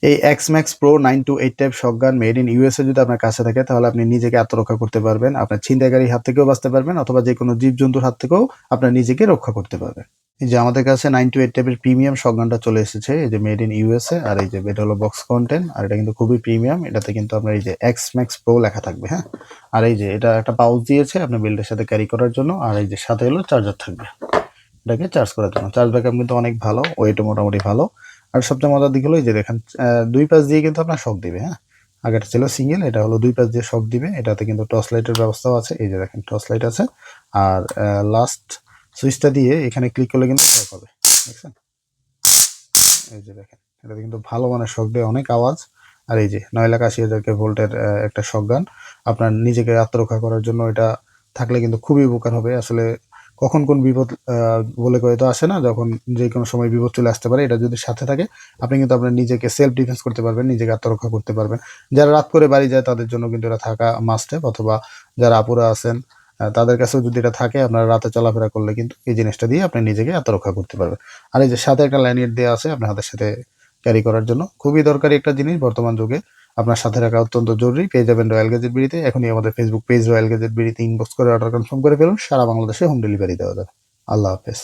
এই x-max pro 928 type shotgun made in USA যদি আপনার কাছে থাকে তাহলে আপনি নিজেকে আত্মরক্ষা করতে পারবেন। আপনার ছিনতাইকারীর হাত থেকেও বাঁচতে পারবেন অথবা যেকোনো জীবজন্তুর হাত থেকেও আপনার নিজেকে রক্ষা করতে পারবেন। এই যে আমাদের কাছে 928 টাইপের প্রিমিয়াম শটগানটা চলে এসেছে। এই যে মেড ইন ইউএসএ, আর এই যে এটা হলো বক্স কন্টেন্ট, আর এটা কিন্তু খুবই প্রিমিয়াম। এটাতে কিন্তু আপনার এই যে এক্স-ম্যাক্স প্রো লেখা থাকবে, হ্যাঁ? আর এই যে এটা একটা পাউচ দিয়েছে আপনার বেল্টের সাথে ক্যারি করার জন্য, আর এই যে সাথে হলো চার্জার থাকবে এটাকে চার্জ করার জন্য। চার্জ ব্যাকআপ কিন্তু অনেক ভালো, ওয়েটও মোটামুটি ভালো। আর সবচেয়ে মজার দিক হলো এই যে দেখেন ২ পাশ দিয়ে কিন্তু আপনার শক দিবে, হ্যাঁ? আগেরটা ছিল সিঙ্গেল, এটা হলো ২ পাশ দিয়ে শক দিবে। এটাতে কিন্তু টর্চ লাইটের ব্যবস্থাও আছে। এই যে দেখেন টর্চ লাইট আছে। আর লাস্ট সুইচটা দিয়ে এখানে ক্লিক করলে কিন্তু শক হবে। দেখছেন? এই যে দেখেন। এটাতে কিন্তু ভালো মানের শক দেয়, অনেক আওয়াজ। আর এই যে ৯,৮০,০০০ ভোল্টের একটা শটগান। আপনার নিজেকে আত্মরক্ষা করার জন্য এটা থাকলে কিন্তু খুবই উপকার হবে। আসলে কখন কোন বিপদ বলে কয়ে তো আসে না, যখন যেকোনো সময় বিপদ চলে আসতে পারে। এটা যদি সাথে থাকে আপনি কিন্তু আপনার নিজেকে সেলফ ডিফেন্স করতে পারবেন, নিজেকে আত্মরক্ষা করতে পারবেন। যারা রাত করে বাড়ি যায় তাদের জন্য কিন্তু এটা থাকা মাস্ট হ্যাভ, অথবা যারা আপুরা আছেন তাদের কাছেও যদি এটা থাকে, আপনারা রাতে চলাফেরা করলে কিন্তু এই জিনিসটা দিয়ে আপনি নিজেকে আত্মরক্ষা করতে পারবেন। আর এই যে সাথে একটা ল্যানিয়ার্ড দেওয়া আছে আপনার হাতের সাথে ক্যারি করার জন্য। খুবই দরকারি একটা জিনিস বর্তমান যুগে, আপনার সাথে রাখা অত্যন্ত জরুরি। পেয়ে যাবেন রয়্যাল গ্যাজেট বিডিতে। এখনই আমাদের ফেসবুক পেজ রয়্যাল গ্যাজেট বিডিতে ইনবক্স করে অর্ডার কনফার্ম করে ফেলুন। সারা বাংলাদেশে হোম ডেলিভারি দেওয়া যাবে। আল্লাহ হাফেজ।